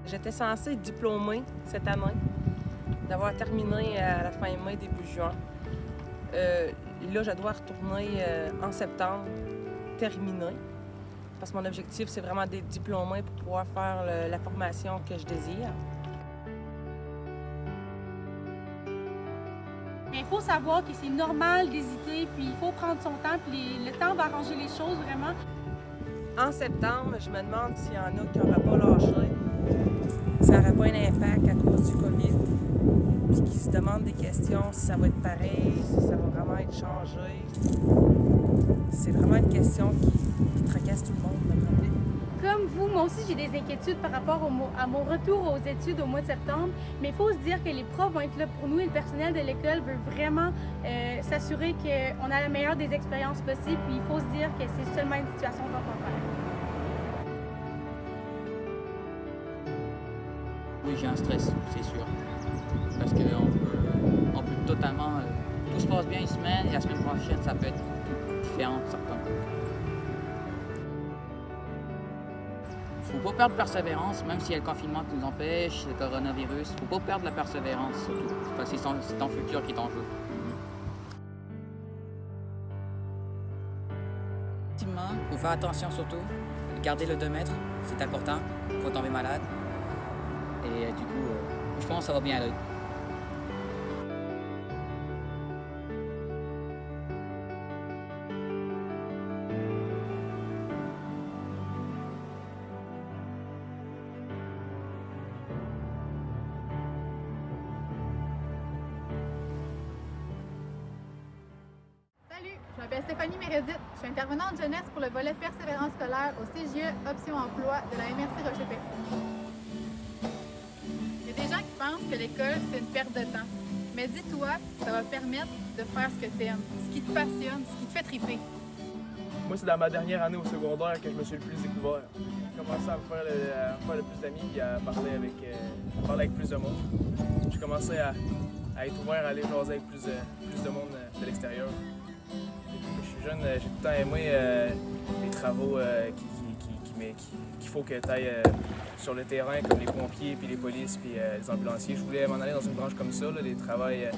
J'étais censée être diplômée cette année, d'avoir terminé à la fin mai, début juin. Là, je dois retourner en septembre, terminer, parce que mon objectif, c'est vraiment d'être diplômée pour pouvoir faire la formation que je désire. Mais il faut savoir que c'est normal d'hésiter, puis il faut prendre son temps, puis le temps va arranger les choses vraiment. En septembre, je me demande s'il y en a qui n'auraient pas lâché. Ça n'aurait pas un impact à cause du COVID. Puis qui se demandent des questions, si ça va être pareil, si ça va vraiment être changé. C'est vraiment une question qui tracasse tout le monde, d'après moi. Comme vous, moi aussi, j'ai des inquiétudes par rapport à mon retour aux études au mois de septembre, mais il faut se dire que les profs vont être là pour nous et le personnel de l'école veut vraiment s'assurer qu'on a la meilleure des expériences possibles, puis il faut se dire que c'est seulement une situation temporaire. Oui, j'ai un stress, c'est sûr. Parce qu'on peut totalement... tout se passe bien une semaine et la semaine prochaine, ça peut être tout différent, certains. Faut pas perdre persévérance, même si y a le confinement qui nous empêche, le coronavirus. Faut pas perdre la persévérance, surtout. Parce que c'est ton futur qui est en jeu. Effectivement, faut faire attention surtout. Garder le 2 mètres, c'est important. Faut tomber malade. Et du coup, je pense que ça va bien aller. Salut, je m'appelle Stéphanie Meredith. Je suis intervenante jeunesse pour le volet persévérance scolaire au CGE Option Emploi de la MRC Rocher-Percé. Il y a des gens qui pensent que l'école, c'est une perte de temps. Mais dis-toi, ça va permettre de faire ce que tu aimes, ce qui te passionne, ce qui te fait triper. Moi, c'est dans ma dernière année au secondaire que je me suis le plus découvert. J'ai commencé à me faire le plus d'amis et à parler avec plus de monde. J'ai commencé à être ouvert à aller jaser avec plus de monde de l'extérieur. Depuis que je suis jeune, j'ai tout le temps aimé les travaux qu'il faut que tu ailles sur le terrain, comme les pompiers, puis les polices, puis les ambulanciers. Je voulais m'en aller dans une branche comme ça, là, des travails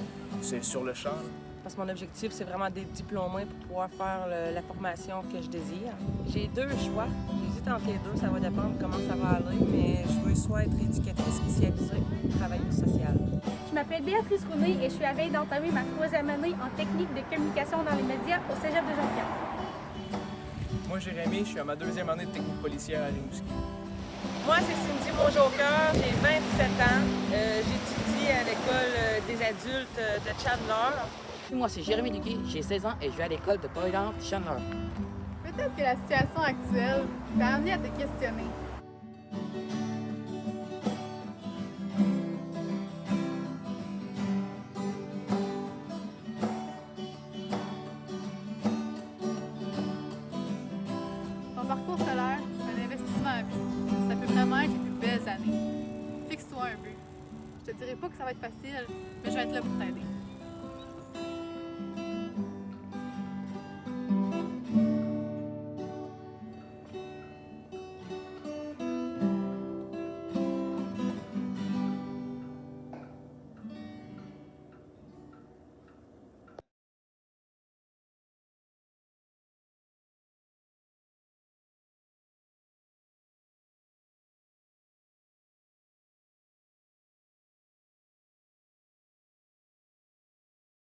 sur le champ. Là. Parce que mon objectif, c'est vraiment d'être diplômée pour pouvoir faire la formation que je désire. J'ai 2 choix. J'hésite entre les deux, ça va dépendre comment ça va aller, mais je veux soit être éducatrice spécialisée ou travailleuse sociale. Je m'appelle Béatrice Rounet et je suis à veille d'entamer ma 3e année en technique de communication dans les médias au Cégep de Jonquière. Moi, Jérémy, je suis à ma 2e année de technique policière à Rimouski. Moi, c'est Cindy Beaujoker, j'ai 27 ans. J'étudie à l'école des adultes de Chandler. Moi, c'est Jérémy Duguay, j'ai 16 ans et je vais à l'école de Boylan Chandler. Peut-être que la situation actuelle t'a amené à te questionner. Ton parcours scolaire, c'est un investissement à vie. Ça peut vraiment être les plus belles années. Fixe-toi un but. Je te dirai pas que ça va être facile, mais je vais être là pour t'aider.